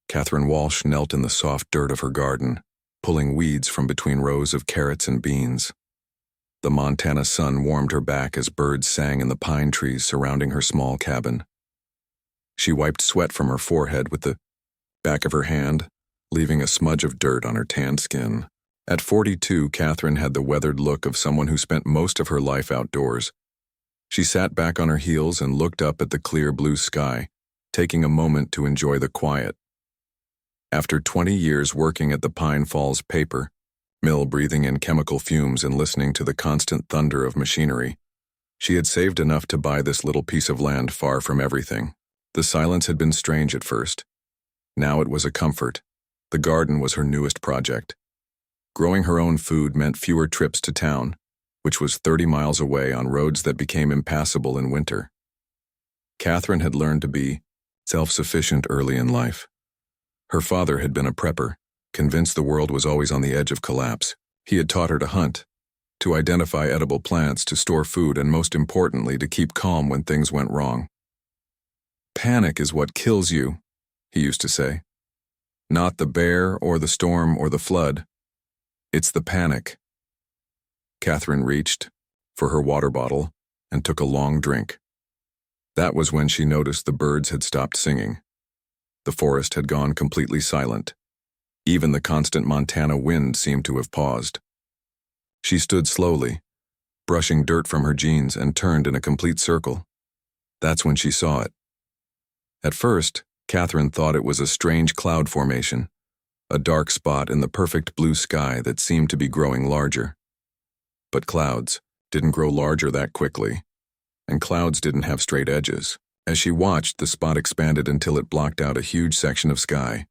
Catherine Walsh knelt in the soft dirt of her garden, pulling weeds from between rows of carrots and beans. The Montana sun warmed her back as birds sang in the pine trees surrounding her small cabin. She wiped sweat from her forehead with the back of her hand, leaving a smudge of dirt on her tanned skin. At 42, Catherine had the weathered look of someone who spent most of her life outdoors. She sat back on her heels and looked up at the clear blue sky, taking a moment to enjoy the quiet. After 20 years working at the Pine Falls paper mill, breathing in chemical fumes and listening to the constant thunder of machinery, she had saved enough to buy this little piece of land far from everything. The silence had been strange at first. Now it was a comfort. The garden was her newest project. Growing her own food meant fewer trips to town, which was 30 miles away on roads that became impassable in winter. Catherine had learned to be self-sufficient early in life. Her father had been a prepper, convinced the world was always on the edge of collapse. He had taught her to hunt, to identify edible plants, to store food, and most importantly, to keep calm when things went wrong. "Panic is what kills you," he used to say. "Not the bear or the storm or the flood. It's the panic." Catherine reached for her water bottle and took a long drink. That was when she noticed the birds had stopped singing. The forest had gone completely silent. Even the constant Montana wind seemed to have paused. She stood slowly, brushing dirt from her jeans, and turned in a complete circle. That's when she saw it. At first, Catherine thought it was a strange cloud formation, a dark spot in the perfect blue sky that seemed to be growing larger. But clouds didn't grow larger that quickly, and clouds didn't have straight edges. As she watched, the spot expanded until it blocked out a huge section of sky.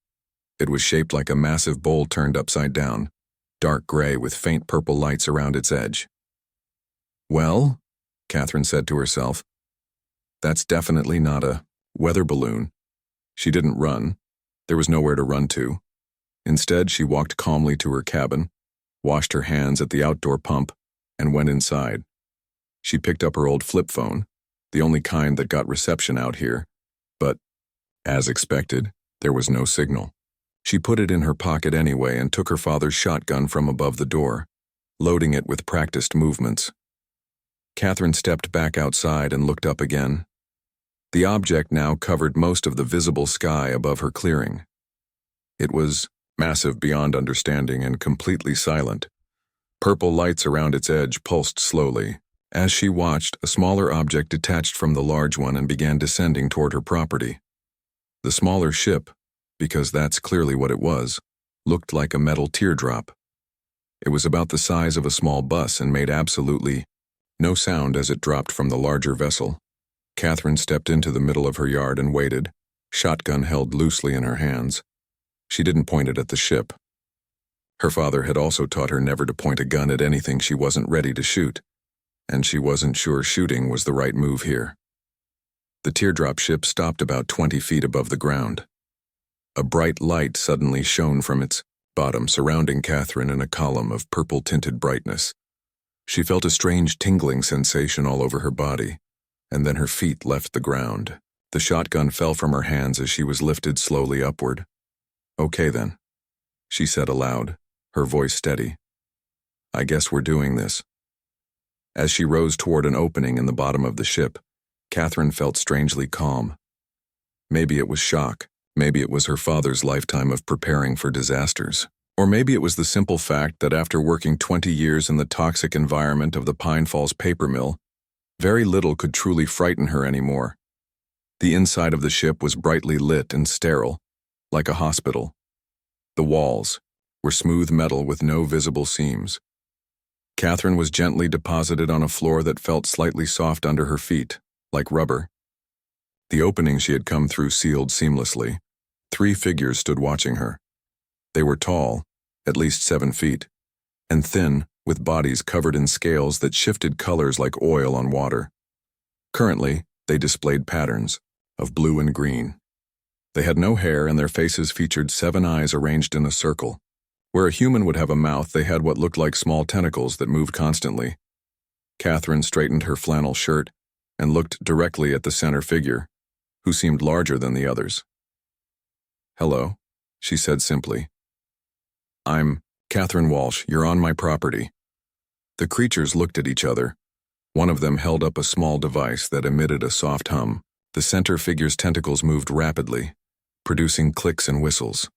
It was shaped like a massive bowl turned upside down, dark gray with faint purple lights around its edge. "Well," Catherine said to herself, "that's definitely not a weather balloon." She didn't run. There was nowhere to run to. Instead, she walked calmly to her cabin, washed her hands at the outdoor pump, and went inside. She picked up her old flip phone, the only kind that got reception out here, but, as expected, there was no signal. She put it in her pocket anyway and took her father's shotgun from above the door, loading it with practiced movements. Catherine stepped back outside and looked up again. The object now covered most of the visible sky above her clearing. It was massive beyond understanding and completely silent. Purple lights around its edge pulsed slowly. As she watched, a smaller object detached from the large one and began descending toward her property. The smaller ship, because that's clearly what it was, looked like a metal teardrop. It was about the size of a small bus and made absolutely no sound as it dropped from the larger vessel. Catherine stepped into the middle of her yard and waited, shotgun held loosely in her hands. She didn't point it at the ship. Her father had also taught her never to point a gun at anything she wasn't ready to shoot, and she wasn't sure shooting was the right move here. The teardrop ship stopped about 20 feet above the ground. A bright light suddenly shone from its bottom, surrounding Catherine in a column of purple-tinted brightness. She felt a strange tingling sensation all over her body, and then her feet left the ground. The shotgun fell from her hands as she was lifted slowly upward. "Okay then," she said aloud, her voice steady. "I guess we're doing this." As she rose toward an opening in the bottom of the ship, Catherine felt strangely calm. Maybe it was shock. Maybe it was her father's lifetime of preparing for disasters. Or maybe it was the simple fact that after working 20 years in the toxic environment of the Pine Falls paper mill, very little could truly frighten her anymore. The inside of the ship was brightly lit and sterile, like a hospital. The walls were smooth metal with no visible seams. Catherine was gently deposited on a floor that felt slightly soft under her feet, like rubber. The opening she had come through sealed seamlessly. 3 figures stood watching her. They were tall, at least 7 feet, and thin, with bodies covered in scales that shifted colors like oil on water. Currently, they displayed patterns of blue and green. They had no hair, and their faces featured 7 eyes arranged in a circle. Where a human would have a mouth, they had what looked like small tentacles that moved constantly. Catherine straightened her flannel shirt and looked directly at the center figure, who seemed larger than the others. "Hello," she said simply. I'm Catherine Walsh. You're on my property. The creatures looked at each other. One of them held up a small device that emitted a soft hum. The center figure's tentacles moved rapidly, producing clicks and whistles.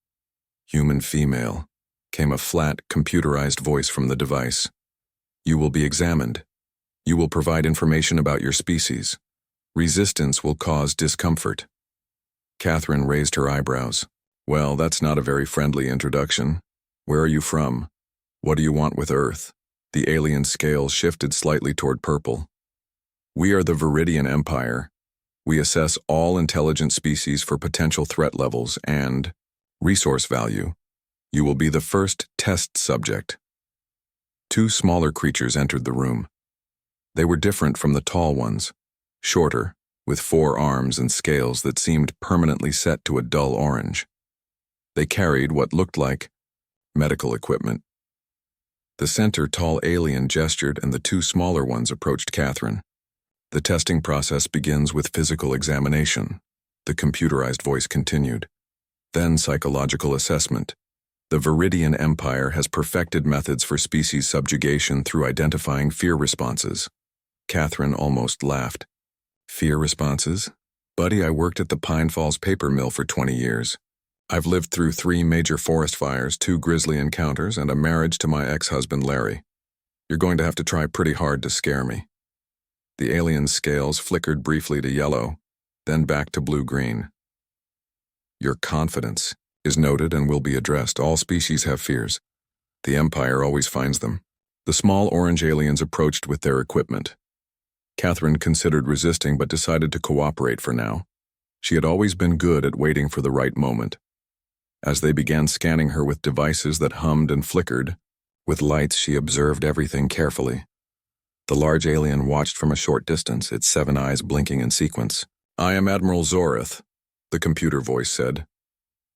Human female, came a flat, computerized voice from the device. You will be examined. You will provide information about your species. Resistance will cause discomfort. Catherine raised her eyebrows. Well, that's not a very friendly introduction. Where are you from? What do you want with Earth? The alien scale shifted slightly toward purple. We are the Viridian Empire. We assess all intelligent species for potential threat levels and resource value. You will be the first test subject. Two smaller creatures entered the room. They were different from the tall ones, shorter, with 4 arms and scales that seemed permanently set to a dull orange. They carried what looked like medical equipment. The center tall alien gestured and the 2 smaller ones approached Catherine. The testing process begins with physical examination, the computerized voice continued. Then psychological assessment. The Viridian Empire has perfected methods for species subjugation through identifying fear responses. Catherine almost laughed. Fear responses? Buddy, I worked at the Pine Falls paper mill for 20 years. I've lived through 3 major forest fires, 2 grisly encounters, and a marriage to my ex-husband Larry. You're going to have to try pretty hard to scare me. The alien's scales flickered briefly to yellow, then back to blue-green. Your confidence is noted and will be addressed. All species have fears. The Empire always finds them. The small orange aliens approached with their equipment. Catherine considered resisting but decided to cooperate for now. She had always been good at waiting for the right moment. As they began scanning her with devices that hummed and flickered, with lights she observed everything carefully. The large alien watched from a short distance, its 7 eyes blinking in sequence. I am Admiral Zorith, the computer voice said.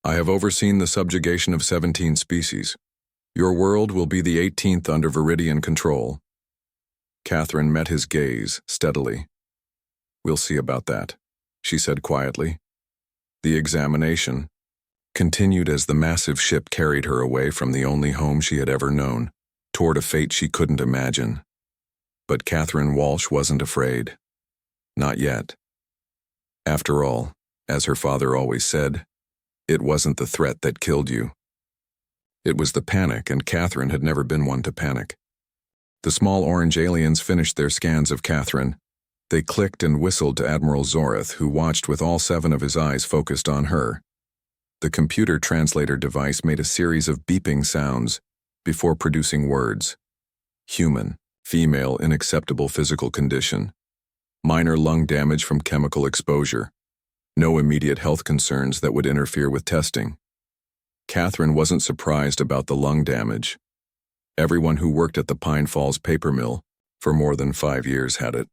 I have overseen the subjugation of 17 species. Your world will be the 18th under Viridian control. Catherine met his gaze steadily. We'll see about that, she said quietly. The examination continued as the massive ship carried her away from the only home she had ever known, toward a fate she couldn't imagine. But Catherine Walsh wasn't afraid. Not yet. After all, as her father always said, it wasn't the threat that killed you. It was the panic, and Catherine had never been one to panic. The small orange aliens finished their scans of Catherine. They clicked and whistled to Admiral Zorith, who watched with all 7 of his eyes focused on her. The computer translator device made a series of beeping sounds before producing words. Human, female in acceptable physical condition. Minor lung damage from chemical exposure. No immediate health concerns that would interfere with testing. Catherine wasn't surprised about the lung damage. Everyone who worked at the Pine Falls paper mill for more than 5 years had it.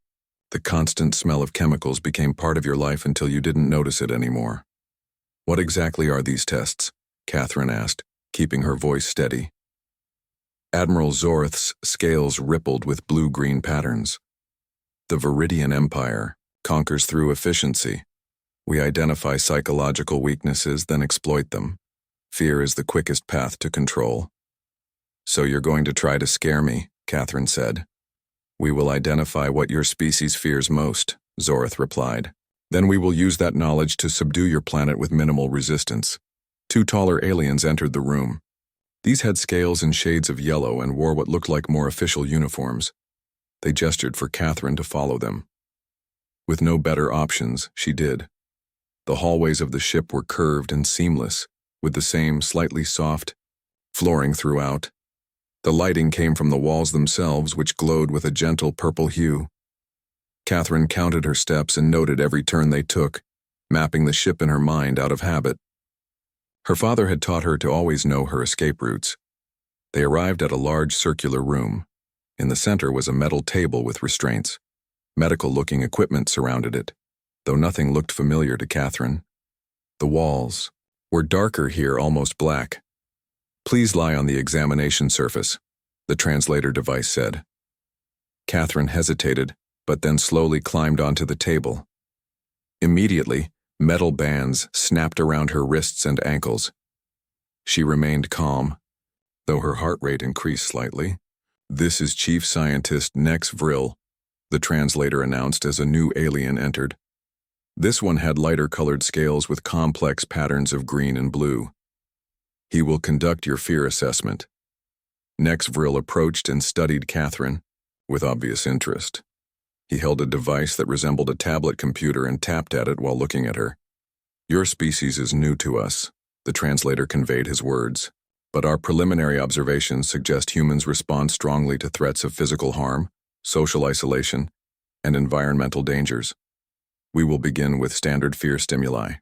The constant smell of chemicals became part of your life until you didn't notice it anymore. What exactly are these tests? Catherine asked, keeping her voice steady. Admiral Zorith's scales rippled with blue-green patterns. The Viridian Empire conquers through efficiency. We identify psychological weaknesses, then exploit them. Fear is the quickest path to control. So you're going to try to scare me, Catherine said. We will identify what your species fears most, Zorith replied. Then we will use that knowledge to subdue your planet with minimal resistance. 2 taller aliens entered the room. These had scales in shades of yellow and wore what looked like more official uniforms. They gestured for Catherine to follow them. With no better options, she did. The hallways of the ship were curved and seamless, with the same slightly soft flooring throughout. The lighting came from the walls themselves, which glowed with a gentle purple hue. Catherine counted her steps and noted every turn they took, mapping the ship in her mind out of habit. Her father had taught her to always know her escape routes. They arrived at a large circular room. In the center was a metal table with restraints. Medical-looking equipment surrounded it, though nothing looked familiar to Catherine. The walls were darker here, almost black. Please lie on the examination surface, the translator device said. Catherine hesitated, but then slowly climbed onto the table. Immediately, metal bands snapped around her wrists and ankles. She remained calm, though her heart rate increased slightly. "This is Chief Scientist Nex Vril," the translator announced as a new alien entered. This one had lighter-colored scales with complex patterns of green and blue. "He will conduct your fear assessment." Nex Vril approached and studied Catherine with obvious interest. He held a device that resembled a tablet computer and tapped at it while looking at her. "Your species is new to us," the translator conveyed his words, "but our preliminary observations suggest humans respond strongly to threats of physical harm, social isolation, and environmental dangers. We will begin with standard fear stimuli."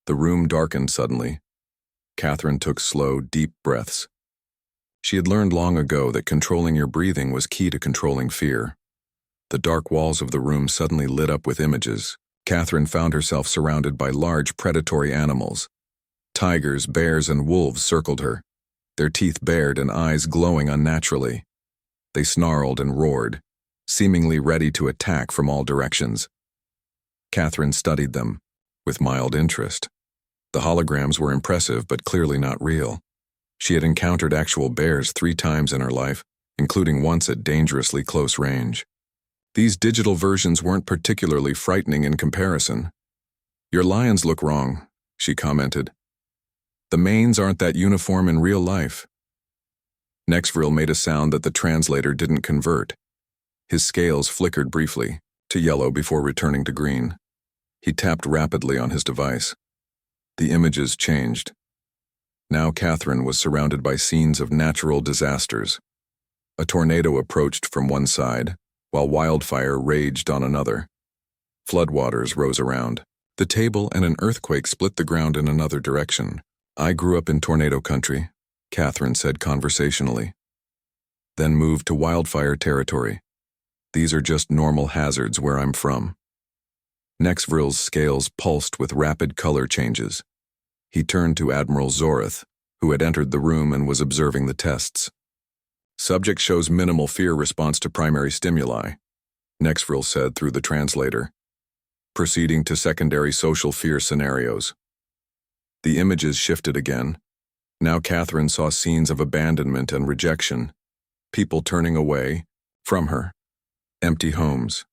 The room darkened suddenly. Catherine took slow, deep breaths. She had learned long ago that controlling your breathing was key to controlling fear. The dark walls of the room suddenly lit up with images. Catherine found herself surrounded by large predatory animals. Tigers, bears, and wolves circled her, their teeth bared and eyes glowing unnaturally. They snarled and roared, seemingly ready to attack from all directions. Catherine studied them with mild interest. The holograms were impressive but clearly not real. She had encountered actual bears 3 times in her life, including once at dangerously close range. These digital versions weren't particularly frightening in comparison. "Your lions look wrong," she commented. "The manes aren't that uniform in real life." Nex Vril made a sound that the translator didn't convert. His scales flickered briefly, to yellow before returning to green. He tapped rapidly on his device. The images changed. Now Catherine was surrounded by scenes of natural disasters. A tornado approached from one side, while wildfire raged on another. Floodwaters rose around. The table and an earthquake split the ground in another direction. "I grew up in tornado country," Catherine said conversationally. "Then moved to wildfire territory. These are just normal hazards where I'm from." Nex Vril's scales pulsed with rapid color changes. He turned to Admiral Zorith, who had entered the room and was observing the tests. "Subject shows minimal fear response to primary stimuli," Nex Vril said through the translator. "Proceeding to secondary social fear scenarios." The images shifted again. Now Catherine saw scenes of abandonment and rejection, people turning away from her, empty homes,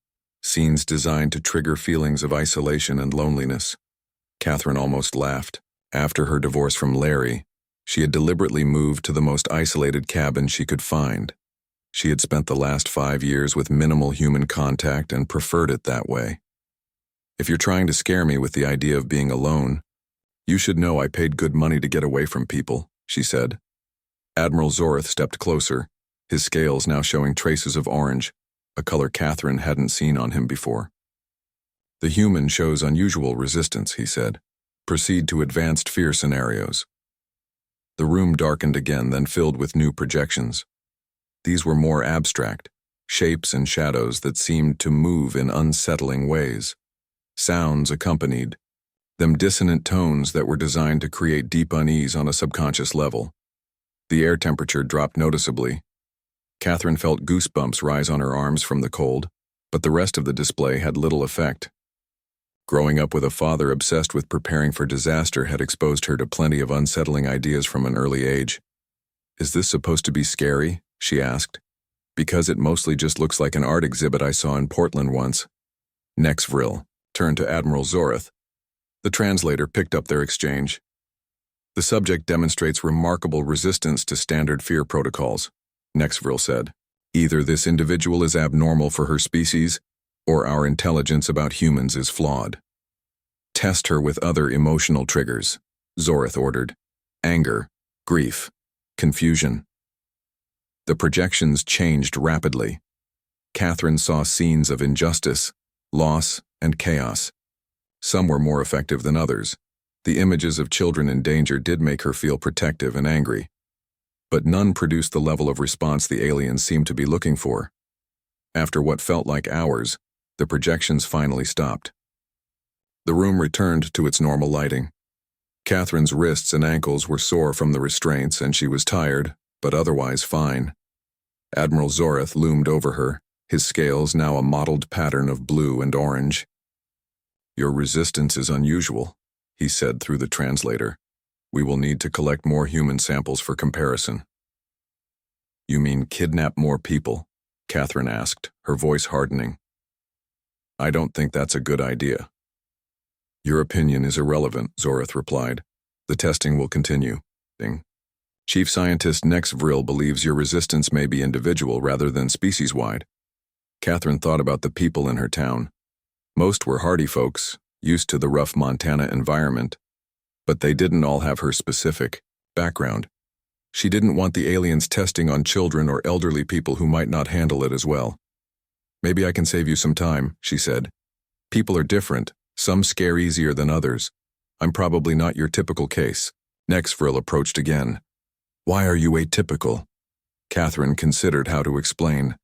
scenes designed to trigger feelings of isolation and loneliness. Catherine almost laughed. After her divorce from Larry, she had deliberately moved to the most isolated cabin she could find. She had spent the last 5 years with minimal human contact and preferred it that way. "If you're trying to scare me with the idea of being alone, you should know I paid good money to get away from people," she said. Admiral Zorith stepped closer, his scales now showing traces of orange, a color Catherine hadn't seen on him before. "The human shows unusual resistance," he said. "Proceed to advanced fear scenarios." The room darkened again, then filled with new projections. These were more abstract, shapes and shadows that seemed to move in unsettling ways. Sounds accompanied them, dissonant tones that were designed to create deep unease on a subconscious level. The air temperature dropped noticeably. Catherine felt goosebumps rise on her arms from the cold, but the rest of the display had little effect. Growing up with a father obsessed with preparing for disaster had exposed her to plenty of unsettling ideas from an early age. "Is this supposed to be scary?" she asked. "Because it mostly just looks like an art exhibit I saw in Portland once." Nex Vril turned to Admiral Zorith. The translator picked up their exchange. "The subject demonstrates remarkable resistance to standard fear protocols," Nex Vril said. "Either this individual is abnormal for her species, or our intelligence about humans is flawed." "Test her with other emotional triggers," Zorith ordered. "Anger, grief, confusion." The projections changed rapidly. Catherine saw scenes of injustice, loss, and chaos. Some were more effective than others. The images of children in danger did make her feel protective and angry. But none produced the level of response the aliens seemed to be looking for. After what felt like hours, the projections finally stopped. The room returned to its normal lighting. Catherine's wrists and ankles were sore from the restraints, and she was tired, but otherwise fine. Admiral Zorith loomed over her, his scales now a mottled pattern of blue and orange. "Your resistance is unusual," he said through the translator. We will need to collect more human samples for comparison. You mean kidnap more people? Catherine asked, her voice hardening. I don't think that's a good idea. Your opinion is irrelevant, Zorith replied. The testing will continue. Chief Scientist Nex Vril believes your resistance may be individual rather than species-wide. Catherine thought about the people in her town. Most were hardy folks, used to the rough Montana environment, but they didn't all have her specific background. She didn't want the aliens testing on children or elderly people who might not handle it as well. Maybe I can save you some time, she said. People are different, some scare easier than others. I'm probably not your typical case. Nex Vril approached again. Why are you atypical? Catherine considered how to explain.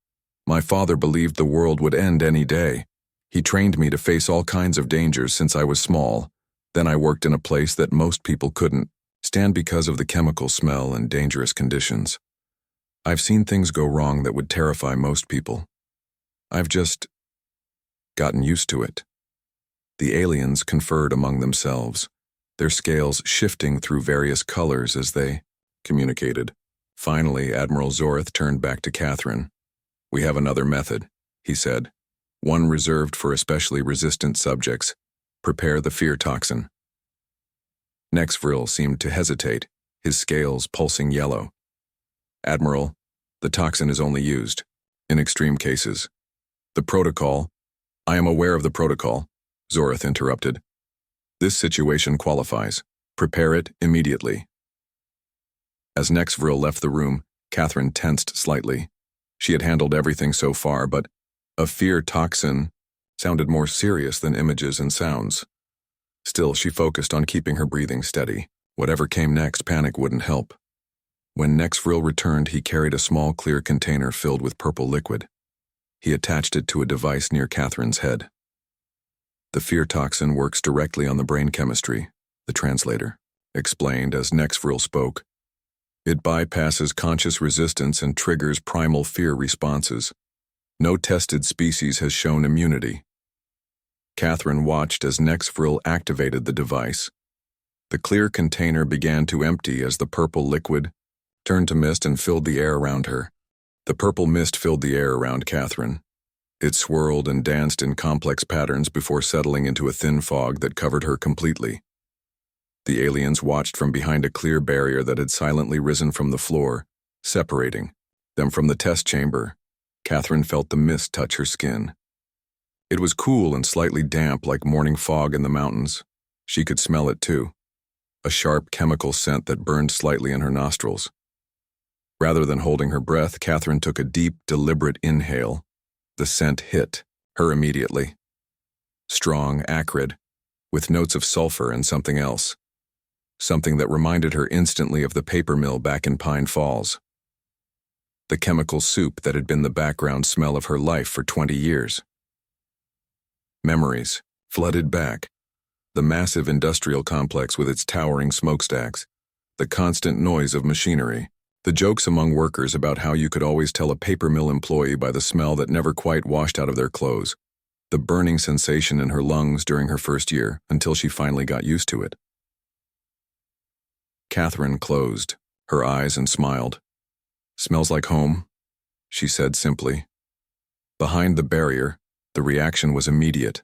My father believed the world would end any day. He trained me to face all kinds of dangers since I was small. Then I worked in a place that most people couldn't stand because of the chemical smell and dangerous conditions. I've seen things go wrong that would terrify most people. I've just gotten used to it. The aliens conferred among themselves, their scales shifting through various colors as they communicated. Finally, Admiral Zorith turned back to Catherine. We have another method, he said. One reserved for especially resistant subjects. Prepare the fear toxin. Nex Vril seemed to hesitate, his scales pulsing yellow. Admiral, the toxin is only used in extreme cases. The protocol. I am aware of the protocol, Zorith interrupted. This situation qualifies. Prepare it immediately. As Nex Vril left the room, Catherine tensed slightly. She had handled everything so far, but a fear toxin sounded more serious than images and sounds. Still, she focused on keeping her breathing steady. Whatever came next, panic wouldn't help. When Nex Vril returned, he carried a small clear container filled with purple liquid. He attached it to a device near Catherine's head. The fear toxin works directly on the brain chemistry, the translator explained as Nex Vril spoke. It bypasses conscious resistance and triggers primal fear responses. No tested species has shown immunity. Catherine watched as Nex Vril activated the device. The clear container began to empty as the purple liquid turned to mist and filled the air around her. The purple mist filled the air around Catherine. It swirled and danced in complex patterns before settling into a thin fog that covered her completely. The aliens watched from behind a clear barrier that had silently risen from the floor, separating them from the test chamber. Catherine felt the mist touch her skin. It was cool and slightly damp like morning fog in the mountains. She could smell it too, a sharp chemical scent that burned slightly in her nostrils. Rather than holding her breath, Catherine took a deep, deliberate inhale. The scent hit her immediately. Strong, acrid, with notes of sulfur and something else. Something that reminded her instantly of the paper mill back in Pine Falls. The chemical soup that had been the background smell of her life for 20 years. Memories flooded back. The massive industrial complex with its towering smokestacks. The constant noise of machinery. The jokes among workers about how you could always tell a paper mill employee by the smell that never quite washed out of their clothes. The burning sensation in her lungs during her first year until she finally got used to it. Catherine closed her eyes and smiled. Smells like home, she said simply. Behind the barrier, the reaction was immediate.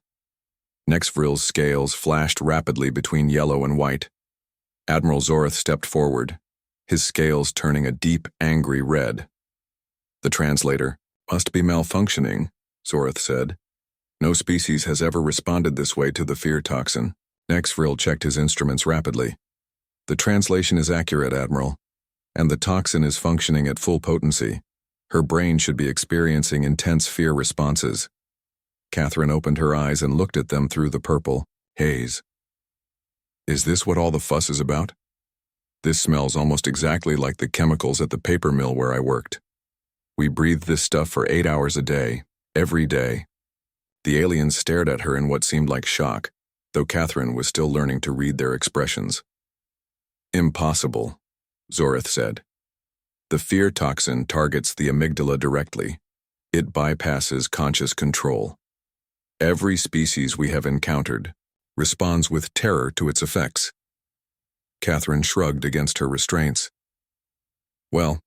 Nex Vril's scales flashed rapidly between yellow and white. Admiral Zorith stepped forward, his scales turning a deep, angry red. The translator must be malfunctioning, Zorith said. No species has ever responded this way to the fear toxin. Nex Vril checked his instruments rapidly. The translation is accurate, Admiral, and the toxin is functioning at full potency. Her brain should be experiencing intense fear responses. Catherine opened her eyes and looked at them through the purple haze. Is this what all the fuss is about? This smells almost exactly like the chemicals at the paper mill where I worked. We breathed this stuff for 8 hours a day, every day. The aliens stared at her in what seemed like shock, though Catherine was still learning to read their expressions. Impossible, Zorith said. The fear toxin targets the amygdala directly. It bypasses conscious control. Every species we have encountered responds with terror to its effects. Catherine shrugged against her restraints. Well,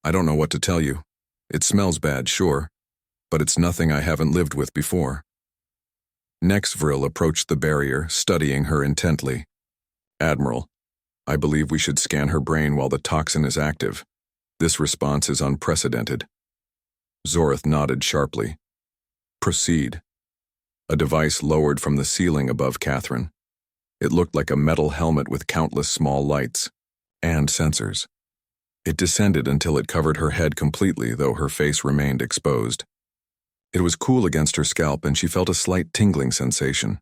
I don't know what to tell you. It smells bad, sure, but it's nothing I haven't lived with before. Next, Vril approached the barrier, studying her intently. Admiral, I believe we should scan her brain while the toxin is active. This response is unprecedented. Zorith nodded sharply. Proceed. A device lowered from the ceiling above Catherine. It looked like a metal helmet with countless small lights and sensors. It descended until it covered her head completely, though her face remained exposed. It was cool against her scalp, and she felt a slight tingling sensation.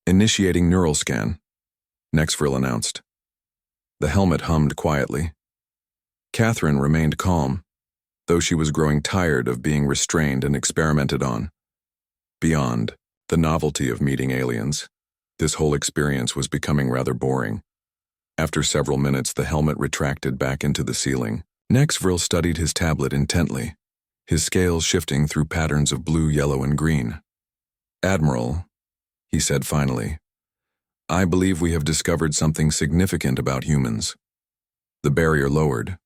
Initiating neural scan, Nexvril announced. The helmet hummed quietly. Catherine remained calm, though she was growing tired of being restrained and experimented on. Beyond the novelty of meeting aliens, this whole experience was becoming rather boring. After several minutes, the helmet retracted back into the ceiling. Nexvril studied his tablet intently, his scales shifting through patterns of blue, yellow, and green. Admiral, he said finally, I believe we have discovered something significant about humans. The barrier lowered,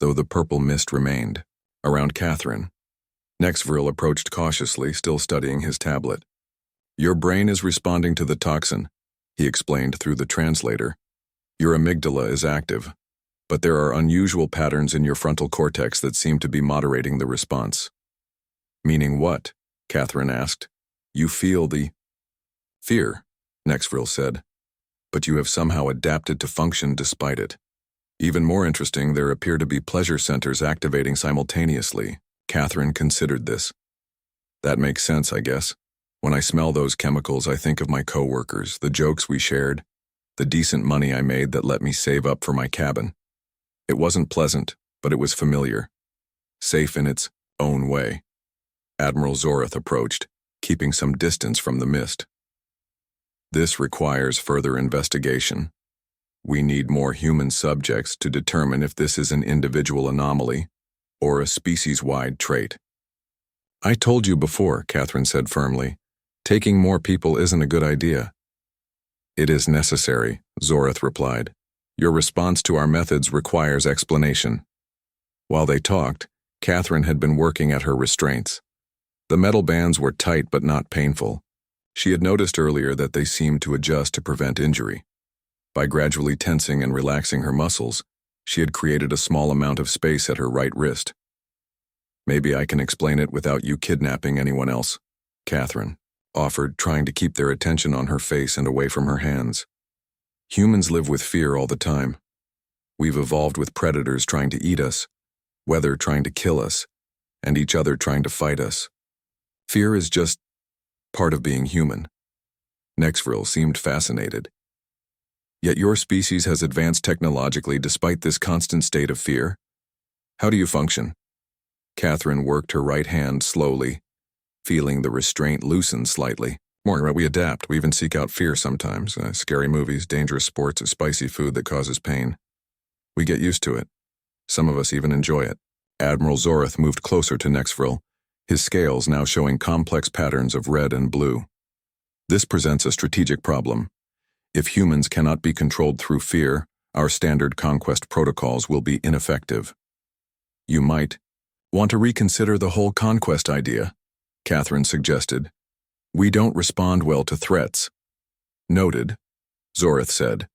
though the purple mist remained, around Catherine. Nexvril approached cautiously, still studying his tablet. Your brain is responding to the toxin, he explained through the translator. Your amygdala is active, but there are unusual patterns in your frontal cortex that seem to be moderating the response. Meaning what? Catherine asked. You feel the fear, Nexvril said, but you have somehow adapted to function despite it. Even more interesting, there appear to be pleasure centers activating simultaneously. Catherine considered this. That makes sense, I guess. When I smell those chemicals, I think of my co-workers, the jokes we shared, the decent money I made that let me save up for my cabin. It wasn't pleasant, but it was familiar. Safe in its own way. Admiral Zorith approached, keeping some distance from the mist. This requires further investigation. We need more human subjects to determine if this is an individual anomaly or a species-wide trait. I told you before, Catherine said firmly. Taking more people isn't a good idea. It is necessary, Zorith replied. Your response to our methods requires explanation. While they talked, Catherine had been working at her restraints. The metal bands were tight but not painful. She had noticed earlier that they seemed to adjust to prevent injury. By gradually tensing and relaxing her muscles, she had created a small amount of space at her right wrist. Maybe I can explain it without you kidnapping anyone else, Catherine offered, trying to keep their attention on her face and away from her hands. Humans live with fear all the time. We've evolved with predators trying to eat us, weather trying to kill us, and each other trying to fight us. Fear is just part of being human. Nexvril seemed fascinated. Yet your species has advanced technologically despite this constant state of fear. How do you function? Catherine worked her right hand slowly, feeling the restraint loosen slightly. We adapt. We even seek out fear sometimes. Scary movies, dangerous sports, spicy food that causes pain. We get used to it. Some of us even enjoy it. Admiral Zorith moved closer to Nexvril, his scales now showing complex patterns of red and blue. This presents a strategic problem. If humans cannot be controlled through fear, our standard conquest protocols will be ineffective. You might want to reconsider the whole conquest idea, Catherine suggested. We don't respond well to threats. Noted, Zorith said.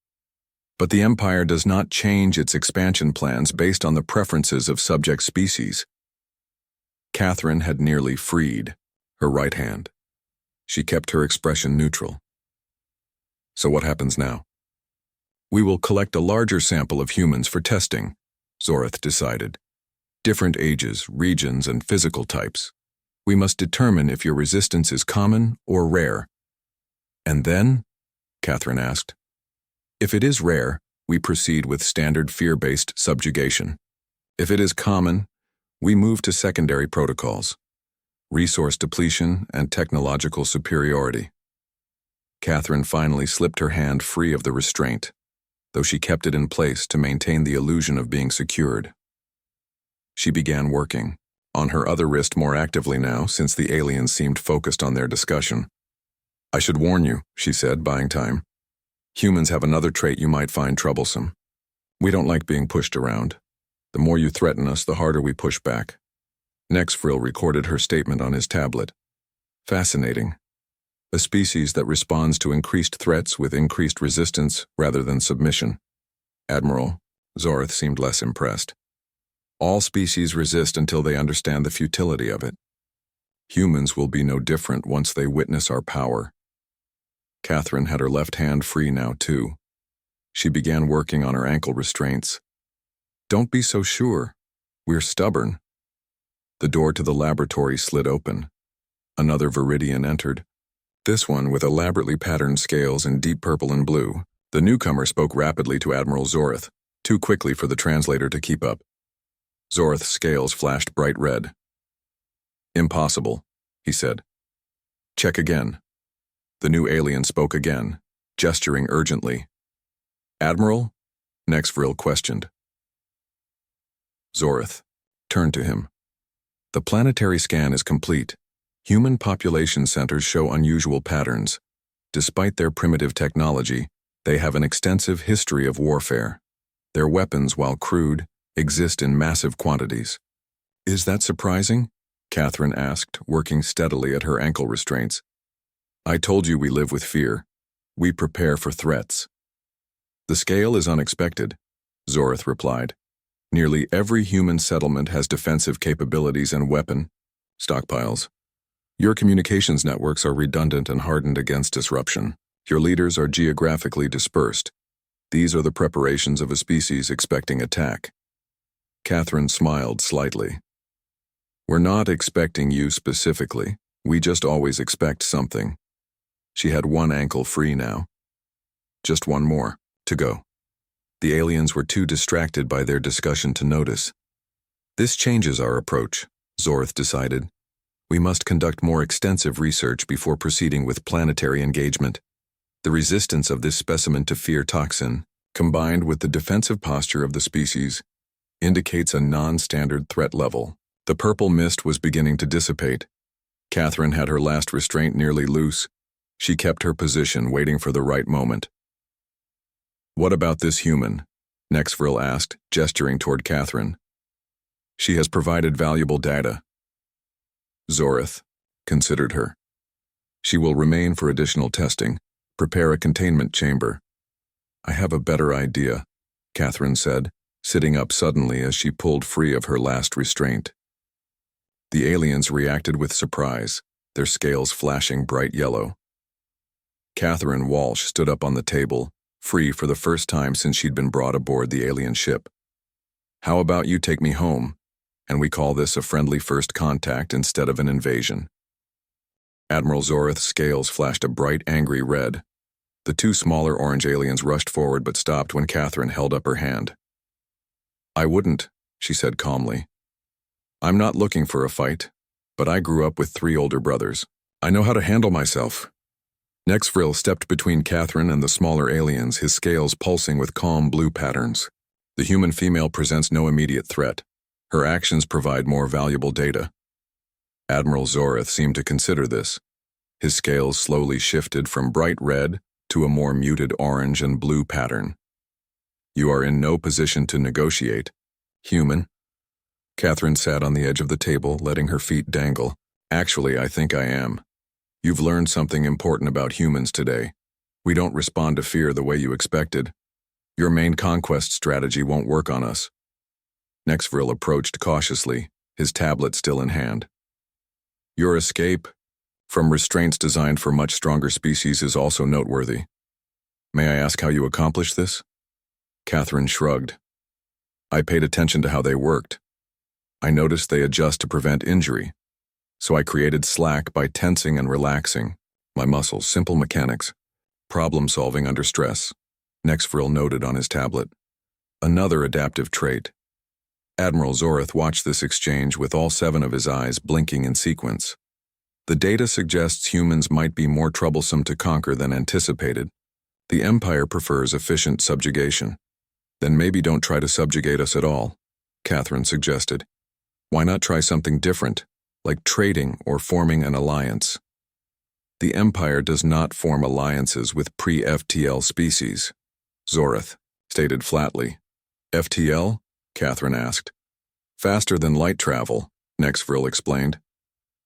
But the Empire does not change its expansion plans based on the preferences of subject species. Catherine had nearly freed her right hand. She kept her expression neutral. So what happens now? We will collect a larger sample of humans for testing, Zorith decided. Different ages, regions, and physical types. We must determine if your resistance is common or rare. And then? Catherine asked. If it is rare, we proceed with standard fear-based subjugation. If it is common, we move to secondary protocols, resource depletion and technological superiority. Catherine finally slipped her hand free of the restraint, though she kept it in place to maintain the illusion of being secured. She began working, on her other wrist more actively now since the aliens seemed focused on their discussion. I should warn you, she said, buying time. Humans have another trait you might find troublesome. We don't like being pushed around. The more you threaten us, the harder we push back. Nexvril recorded her statement on his tablet. Fascinating. A species that responds to increased threats with increased resistance rather than submission. Admiral Zorth seemed less impressed. All species resist until they understand the futility of it. Humans will be no different once they witness our power. Catherine had her left hand free now, too. She began working on her ankle restraints. Don't be so sure. We're stubborn. The door to the laboratory slid open. Another Viridian entered. This one with elaborately patterned scales in deep purple and blue. The newcomer spoke rapidly to Admiral Zorth, too quickly for the translator to keep up. Zorth's scales flashed bright red. Impossible, he said. Check again. The new alien spoke again, gesturing urgently. Admiral? Nexvril questioned. Zorth turned to him. The planetary scan is complete. Human population centers show unusual patterns. Despite their primitive technology, they have an extensive history of warfare. Their weapons, while crude, exist in massive quantities. Is that surprising? Catherine asked, working steadily at her ankle restraints. I told you we live with fear. We prepare for threats. The scale is unexpected, Zorth replied. Nearly every human settlement has defensive capabilities and weapon stockpiles. Your communications networks are redundant and hardened against disruption. Your leaders are geographically dispersed. These are the preparations of a species expecting attack. Catherine smiled slightly. We're not expecting you specifically. We just always expect something. She had one ankle free now. Just one more, to go. The aliens were too distracted by their discussion to notice. This changes our approach, Zorth decided. We must conduct more extensive research before proceeding with planetary engagement. The resistance of this specimen to fear toxin, combined with the defensive posture of the species, indicates a non-standard threat level. The purple mist was beginning to dissipate. Catherine had her last restraint nearly loose. She kept her position, waiting for the right moment. What about this human? Nexvril asked, gesturing toward Catherine. She has provided valuable data. Zorth considered her. She will remain for additional testing. Prepare a containment chamber. I have a better idea, Catherine said, sitting up suddenly as she pulled free of her last restraint. The aliens reacted with surprise, their scales flashing bright yellow. Catherine Walsh stood up on the table, free for the first time since she'd been brought aboard the alien ship. How about you take me home, and we call this a friendly first contact instead of an invasion? Admiral Zorth's scales flashed a bright, angry red. The two smaller orange aliens rushed forward but stopped when Catherine held up her hand. I wouldn't, she said calmly. I'm not looking for a fight, but I grew up with 3 older brothers. I know how to handle myself. Nexvril stepped between Catherine and the smaller aliens, his scales pulsing with calm blue patterns. The human female presents no immediate threat. Her actions provide more valuable data. Admiral Zorth seemed to consider this. His scales slowly shifted from bright red to a more muted orange and blue pattern. You are in no position to negotiate. Human. Catherine sat on the edge of the table, letting her feet dangle. Actually, I think I am. You've learned something important about humans today. We don't respond to fear the way you expected. Your main conquest strategy won't work on us. Nexvril approached cautiously, his tablet still in hand. Your escape from restraints designed for much stronger species is also noteworthy. May I ask how you accomplished this? Catherine shrugged. I paid attention to how they worked. I noticed they adjust to prevent injury. So I created slack by tensing and relaxing. My muscles, simple mechanics. Problem solving under stress. Nexvril noted on his tablet. Another adaptive trait. Admiral Zorth watched this exchange with all 7 of his eyes blinking in sequence. The data suggests humans might be more troublesome to conquer than anticipated. The Empire prefers efficient subjugation. Then maybe don't try to subjugate us at all, Catherine suggested. Why not try something different, like trading or forming an alliance? The Empire does not form alliances with pre-FTL species, Zoreth stated flatly. FTL? Catherine asked. Faster than light travel, Nexvril explained.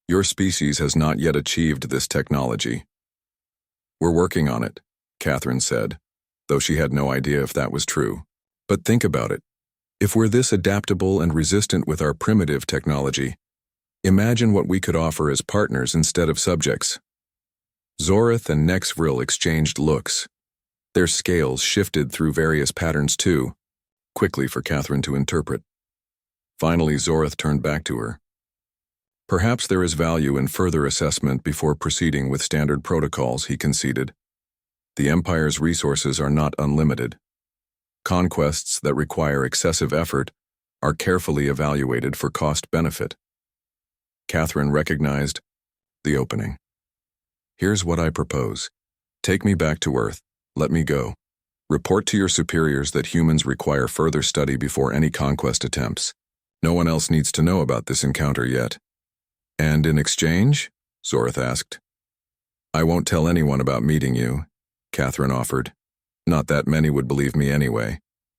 Your species has not yet achieved this technology. We're working on it, Catherine said, though she had no idea if that was true. But think about it. If we're this adaptable and resistant with our primitive technology, imagine what we could offer as partners instead of subjects. Zoreth and Nexvril exchanged looks. Their scales shifted through various patterns too, quickly for Catherine to interpret. Finally, Zoreth turned back to her. Perhaps there is value in further assessment before proceeding with standard protocols, he conceded. The Empire's resources are not unlimited. Conquests that require excessive effort are carefully evaluated for cost-benefit. Catherine recognized the opening. Here's what I propose. Take me back to Earth. Let me go. Report to your superiors that humans require further study before any conquest attempts. No one else needs to know about this encounter yet. And in exchange? Zoreth asked. I won't tell anyone about meeting you, Catherine offered. Not that many would believe me anyway,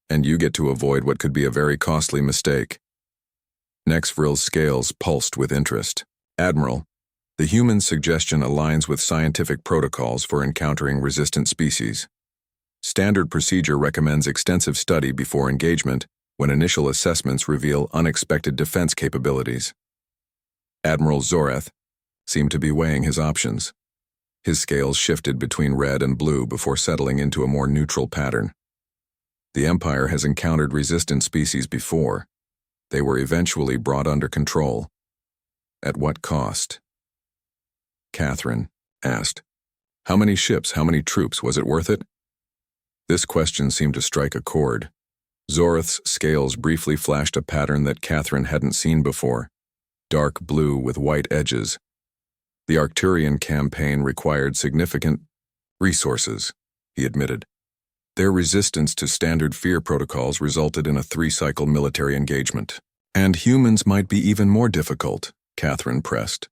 and you get to avoid what could be a very costly mistake. Nexvril's scales pulsed with interest. Admiral, the human suggestion aligns with scientific protocols for encountering resistant species. Standard procedure recommends extensive study before engagement when initial assessments reveal unexpected defense capabilities. Admiral Zoreth seemed to be weighing his options. His scales shifted between red and blue before settling into a more neutral pattern. The Empire has encountered resistant species before. They were eventually brought under control. At what cost? Catherine asked. How many ships, how many troops, was it worth it? This question seemed to strike a chord. Zoreth's scales briefly flashed a pattern that Catherine hadn't seen before. Dark blue with white edges. The Arcturian campaign required significant resources, he admitted. Their resistance to standard fear protocols resulted in a 3-cycle military engagement. And humans might be even more difficult, Catherine pressed.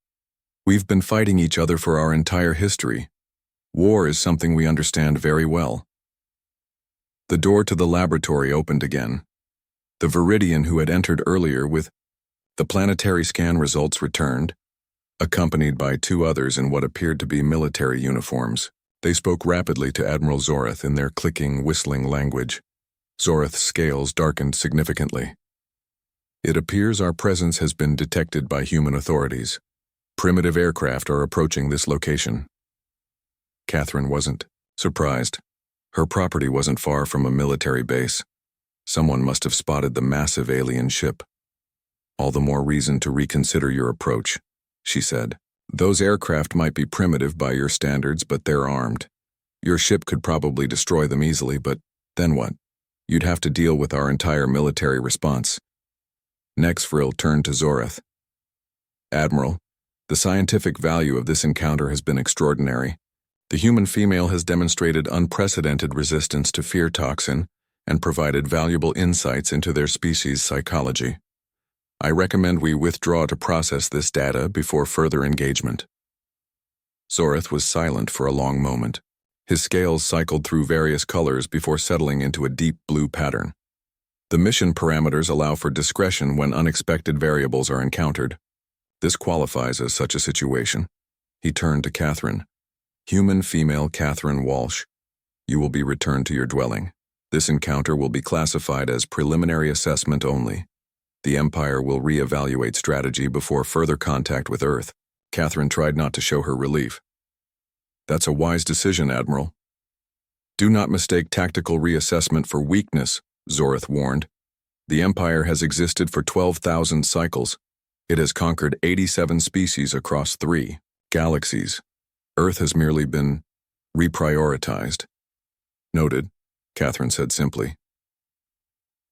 We've been fighting each other for our entire history. War is something we understand very well. The door to the laboratory opened again. The Viridian who had entered earlier with the planetary scan results returned, accompanied by 2 others in what appeared to be military uniforms. They spoke rapidly to Admiral Zoreth in their clicking, whistling language. Zoreth's scales darkened significantly. It appears our presence has been detected by human authorities. Primitive aircraft are approaching this location. Catherine wasn't surprised. Her property wasn't far from a military base. Someone must have spotted the massive alien ship. All the more reason to reconsider your approach, she said. Those aircraft might be primitive by your standards, but they're armed. Your ship could probably destroy them easily, but then what? You'd have to deal with our entire military response. Nexvril turned to Zoreth. Admiral, the scientific value of this encounter has been extraordinary. The human female has demonstrated unprecedented resistance to fear toxin and provided valuable insights into their species' psychology. I recommend we withdraw to process this data before further engagement. Zoreth was silent for a long moment. His scales cycled through various colors before settling into a deep blue pattern. The mission parameters allow for discretion when unexpected variables are encountered. This qualifies as such a situation. He turned to Catherine. Human female Catherine Walsh, you will be returned to your dwelling. This encounter will be classified as preliminary assessment only. The Empire will re-evaluate strategy before further contact with Earth. Catherine tried not to show her relief. That's a wise decision, Admiral. Do not mistake tactical reassessment for weakness, Zoreth warned. The Empire has existed for 12,000 cycles. It has conquered 87 species across 3 galaxies. Earth has merely been reprioritized. Noted, Catherine said simply.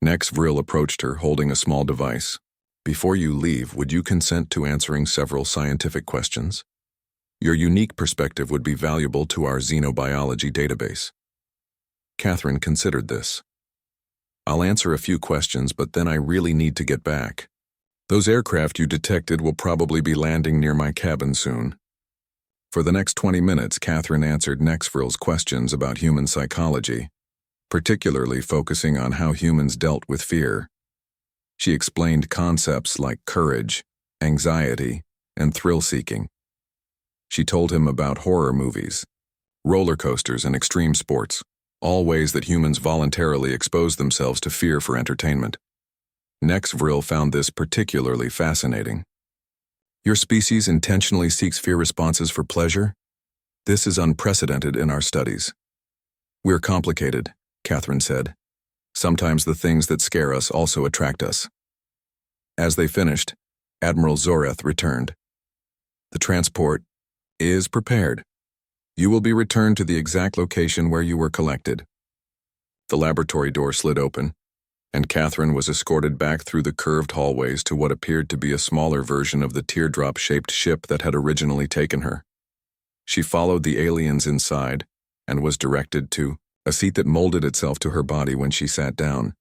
Nexvril approached her, holding a small device. Before you leave, would you consent to answering several scientific questions? Your unique perspective would be valuable to our xenobiology database. Catherine considered this. I'll answer a few questions, but then I really need to get back. Those aircraft you detected will probably be landing near my cabin soon. For the next 20 minutes, Catherine answered Nexvrill's questions about human psychology, particularly focusing on how humans dealt with fear. She explained concepts like courage, anxiety, and thrill-seeking. She told him about horror movies, roller coasters, and extreme sports, all ways that humans voluntarily expose themselves to fear for entertainment. Nexvrill found this particularly fascinating. Your species intentionally seeks fear responses for pleasure? This is unprecedented in our studies. We're complicated, Catherine said. Sometimes the things that scare us also attract us. As they finished, Admiral Zoreth returned. The transport is prepared. You will be returned to the exact location where you were collected. The laboratory door slid open, and Catherine was escorted back through the curved hallways to what appeared to be a smaller version of the teardrop-shaped ship that had originally taken her. She followed the aliens inside and was directed to a seat that molded itself to her body when she sat down.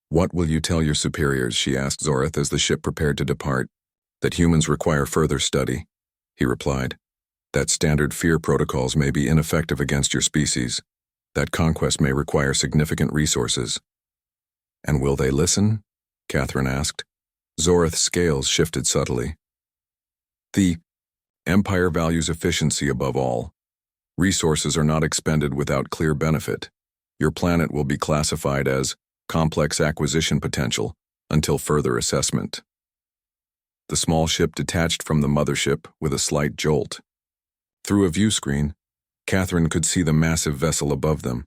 What will you tell your superiors, she asked Zoreth as the ship prepared to depart. That humans require further study, he replied. That standard fear protocols may be ineffective against your species. That conquest may require significant resources. And will they listen? Catherine asked. Zoreth's scales shifted subtly. The Empire values efficiency above all. Resources are not expended without clear benefit. Your planet will be classified as complex acquisition potential until further assessment. The small ship detached from the mothership with a slight jolt. Through a view screen, Catherine could see the massive vessel above them,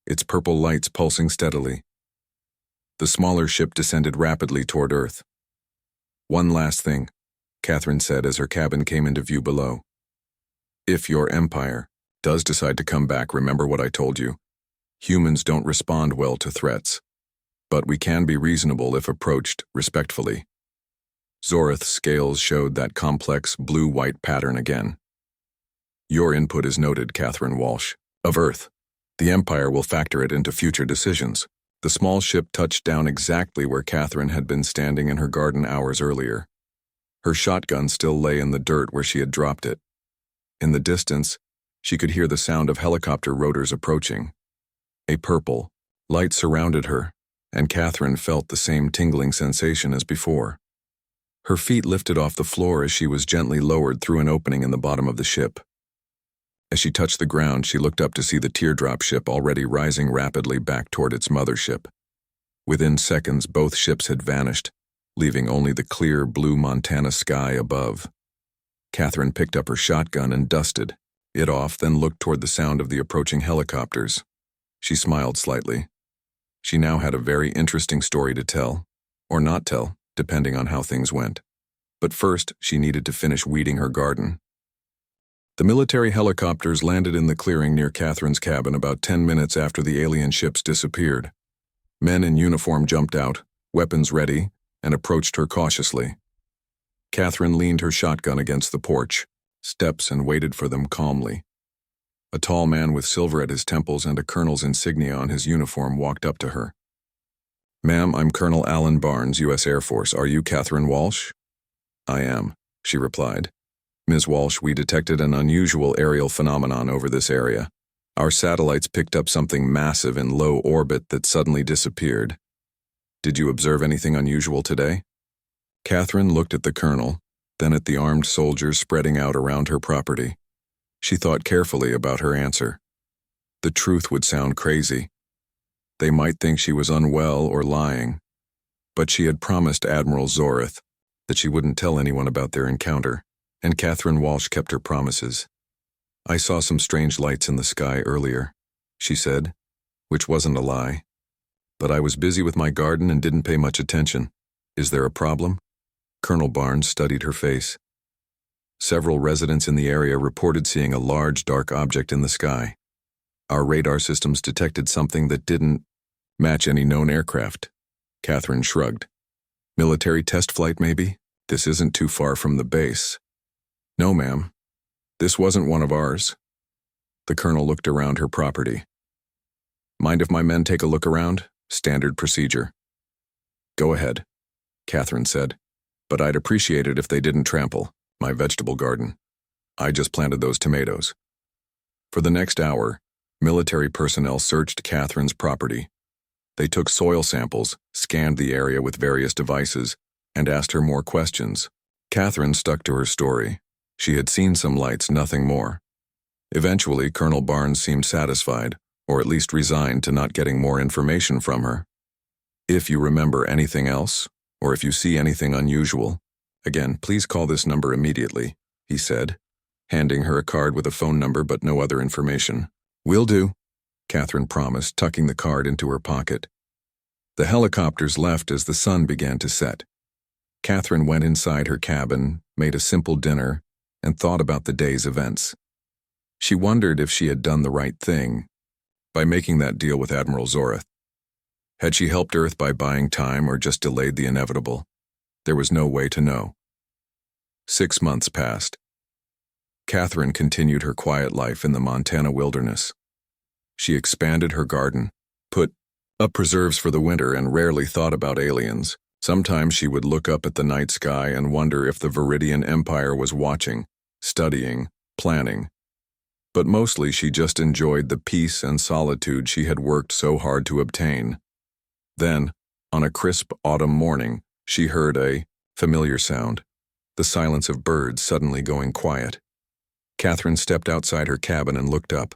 its purple lights pulsing steadily. The smaller ship descended rapidly toward Earth. One last thing, Catherine said as her cabin came into view below. If your empire does decide to come back, remember what I told you. Humans don't respond well to threats, but we can be reasonable if approached respectfully. Zoreth's scales showed that complex blue-white pattern again. Your input is noted, Catherine Walsh. Of Earth. The Empire will factor it into future decisions. The small ship touched down exactly where Catherine had been standing in her garden hours earlier. Her shotgun still lay in the dirt where she had dropped it. In the distance, she could hear the sound of helicopter rotors approaching. A purple light surrounded her, and Catherine felt the same tingling sensation as before. Her feet lifted off the floor as she was gently lowered through an opening in the bottom of the ship. As she touched the ground, she looked up to see the teardrop ship already rising rapidly back toward its mothership. Within seconds, both ships had vanished, leaving only the clear blue Montana sky above. Catherine picked up her shotgun and dusted it off, then looked toward the sound of the approaching helicopters. She smiled slightly. She now had a very interesting story to tell, or not tell, depending on how things went. But first, she needed to finish weeding her garden. The military helicopters landed in the clearing near Catherine's cabin about 10 minutes after the alien ships disappeared. Men in uniform jumped out, weapons ready, and approached her cautiously. Catherine leaned her shotgun against the porch steps and waited for them calmly. A tall man with silver at his temples and a colonel's insignia on his uniform walked up to her. "Ma'am, I'm Colonel Alan Barnes, U.S. Air Force. Are you Catherine Walsh?" "I am," she replied. "Ms. Walsh, we detected an unusual aerial phenomenon over this area. Our satellites picked up something massive in low orbit that suddenly disappeared. Did you observe anything unusual today?" Catherine looked at the colonel, then at the armed soldiers spreading out around her property. She thought carefully about her answer. The truth would sound crazy. They might think she was unwell or lying, but she had promised Admiral Zoreth that she wouldn't tell anyone about their encounter, and Catherine Walsh kept her promises. "I saw some strange lights in the sky earlier," she said, which wasn't a lie. "But I was busy with my garden and didn't pay much attention. Is there a problem?" Colonel Barnes studied her face. Several residents in the area reported seeing a large dark object in the sky. Our radar systems detected something that didn't match any known aircraft. Catherine shrugged. "Military test flight, maybe? This isn't too far from the base." "No, ma'am. This wasn't one of ours." The colonel looked around her property. "Mind if my men take a look around? Standard procedure." "Go ahead," Catherine said, "but I'd appreciate it if they didn't trample my vegetable garden." I just planted those tomatoes. For the next hour, military personnel searched Catherine's property. They took soil samples, scanned the area with various devices, and asked her more questions. Catherine stuck to her story. She had seen some lights, nothing more. Eventually, Colonel Barnes seemed satisfied, or at least resigned to not getting more information from her. If you remember anything else, or if you see anything unusual, again, please call this number immediately, he said, handing her a card with a phone number but no other information. Will do, Catherine promised, tucking the card into her pocket. The helicopters left as the sun began to set. Catherine went inside her cabin, made a simple dinner, and thought about the day's events. She wondered if she had done the right thing by making that deal with Admiral Zoreth. Had she helped Earth by buying time or just delayed the inevitable? There was no way to know. 6 months passed. Catherine continued her quiet life in the Montana wilderness. She expanded her garden, put up preserves for the winter, and rarely thought about aliens. Sometimes she would look up at the night sky and wonder if the Viridian Empire was watching, studying, planning. But mostly she just enjoyed the peace and solitude she had worked so hard to obtain. Then, on a crisp autumn morning, she heard a familiar sound, the silence of birds suddenly going quiet. Catherine stepped outside her cabin and looked up.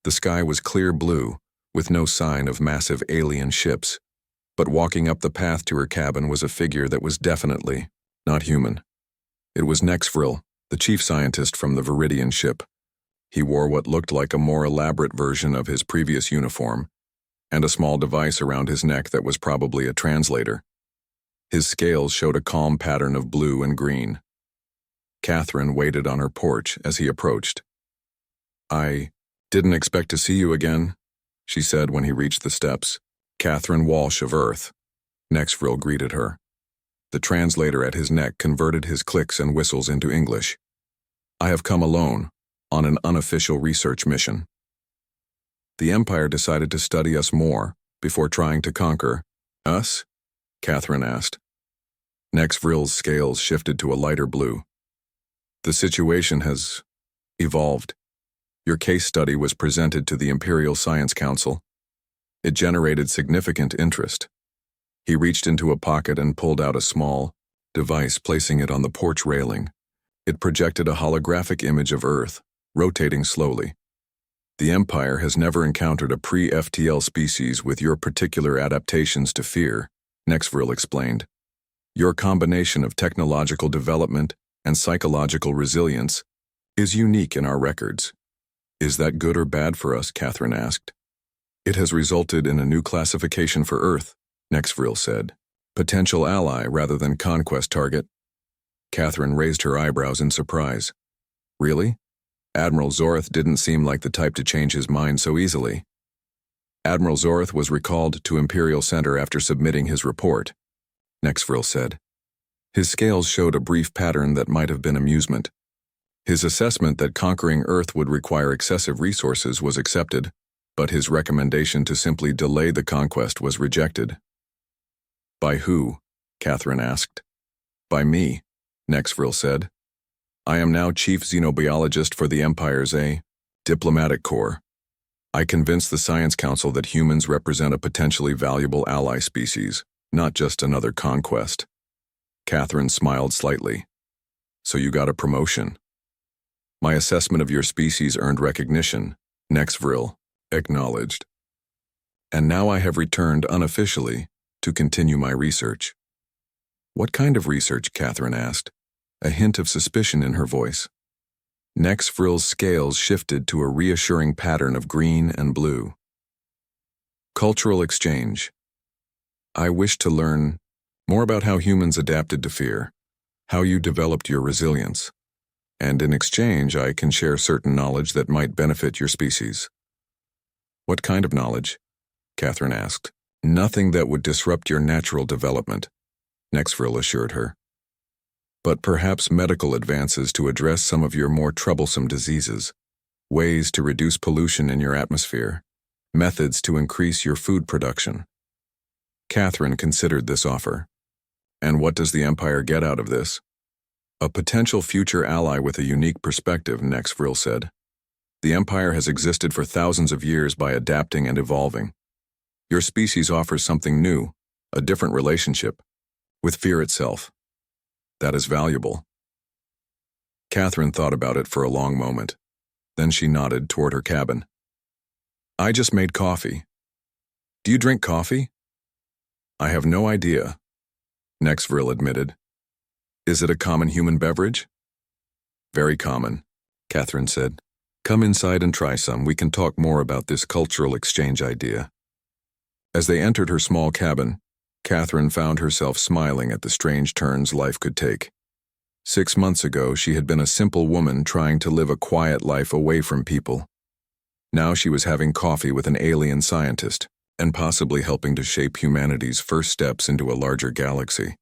The sky was clear blue, with no sign of massive alien ships, but walking up the path to her cabin was a figure that was definitely not human. It was Nexvril, the chief scientist from the Viridian ship. He wore what looked like a more elaborate version of his previous uniform, and a small device around his neck that was probably a translator. His scales showed a calm pattern of blue and green. Catherine waited on her porch as he approached. I didn't expect to see you again, she said when he reached the steps. Catherine Walsh of Earth. Nexvril greeted her. The translator at his neck converted his clicks and whistles into English. I have come alone, on an unofficial research mission. The Empire decided to study us more before trying to conquer us? Catherine asked. Nexvril's scales shifted to a lighter blue. The situation has evolved. Your case study was presented to the Imperial Science Council. It generated significant interest. He reached into a pocket and pulled out a small device, placing it on the porch railing. It projected a holographic image of Earth, rotating slowly. The Empire has never encountered a pre-FTL species with your particular adaptations to fear, Nexvril explained. Your combination of technological development and psychological resilience is unique in our records. Is that good or bad for us? Catherine asked. It has resulted in a new classification for Earth, Nexvril said. Potential ally rather than conquest target. Catherine raised her eyebrows in surprise. Really? Admiral Zoreth didn't seem like the type to change his mind so easily. Admiral Zoreth was recalled to Imperial Center after submitting his report, Nexvril said. His scales showed a brief pattern that might have been amusement. His assessment that conquering Earth would require excessive resources was accepted, but his recommendation to simply delay the conquest was rejected. By who? Catherine asked. By me, Nexvril said. I am now Chief Xenobiologist for the Empire's Diplomatic Corps. I convinced the Science Council that humans represent a potentially valuable ally species, not just another conquest. Catherine smiled slightly. So you got a promotion. My assessment of your species earned recognition, Nexvril acknowledged. And now I have returned unofficially to continue my research. What kind of research? Catherine asked, a hint of suspicion in her voice. Nexvril's scales shifted to a reassuring pattern of green and blue. Cultural exchange. I wish to learn more about how humans adapted to fear, how you developed your resilience, and in exchange I can share certain knowledge that might benefit your species. What kind of knowledge? Catherine asked. Nothing that would disrupt your natural development, Nexvril assured her. But perhaps medical advances to address some of your more troublesome diseases, ways to reduce pollution in your atmosphere, methods to increase your food production. Catherine considered this offer. And what does the Empire get out of this? A potential future ally with a unique perspective, Nexvril said. The Empire has existed for thousands of years by adapting and evolving. Your species offers something new, a different relationship, with fear itself. That is valuable. Catherine thought about it for a long moment. Then she nodded toward her cabin. I just made coffee. Do you drink coffee? I have no idea, Nexvril admitted. Is it a common human beverage? Very common, Catherine said. Come inside and try some. We can talk more about this cultural exchange idea. As they entered her small cabin, Catherine found herself smiling at the strange turns life could take. 6 months ago, she had been a simple woman trying to live a quiet life away from people. Now she was having coffee with an alien scientist and possibly helping to shape humanity's first steps into a larger galaxy.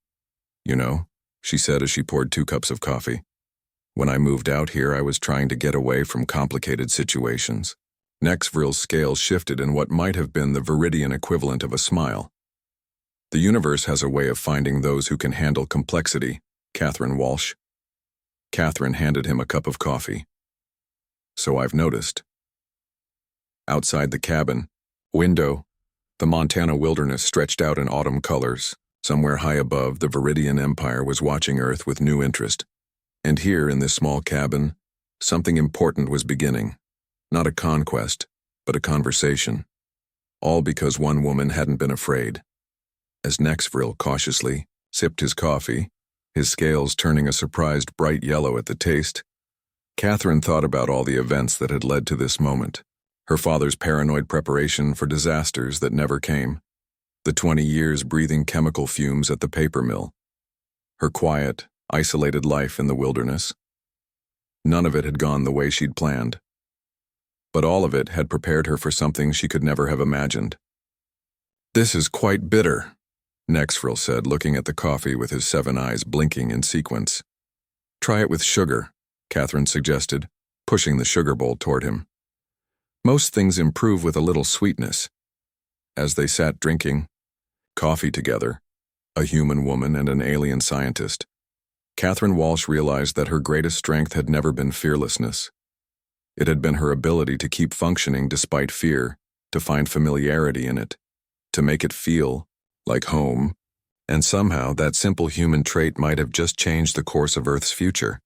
You know, she said as she poured 2 cups of coffee. When I moved out here, I was trying to get away from complicated situations. Nexvril's scale shifted in what might have been the Viridian equivalent of a smile. The universe has a way of finding those who can handle complexity, Catherine Walsh. Catherine handed him a cup of coffee. So I've noticed. Outside the cabin, window, the Montana wilderness stretched out in autumn colors. Somewhere high above, the Viridian Empire was watching Earth with new interest. And here, in this small cabin, something important was beginning. Not a conquest, but a conversation. All because one woman hadn't been afraid. As Nexvril cautiously sipped his coffee, his scales turning a surprised bright yellow at the taste, Catherine thought about all the events that had led to this moment. Her father's paranoid preparation for disasters that never came. The 20 years breathing chemical fumes at the paper mill. Her quiet, isolated life in the wilderness. None of it had gone the way she'd planned. But all of it had prepared her for something she could never have imagined. This is quite bitter, Nexvril said, looking at the coffee with his 7 eyes blinking in sequence. Try it with sugar, Catherine suggested, pushing the sugar bowl toward him. Most things improve with a little sweetness. As they sat drinking coffee together, a human woman and an alien scientist, Catherine Walsh realized that her greatest strength had never been fearlessness. It had been her ability to keep functioning despite fear, to find familiarity in it, to make it feel like home, and somehow that simple human trait might have just changed the course of Earth's future.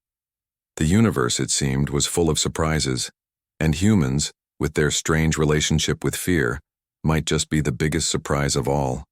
The universe, it seemed, was full of surprises, and humans, with their strange relationship with fear, might just be the biggest surprise of all.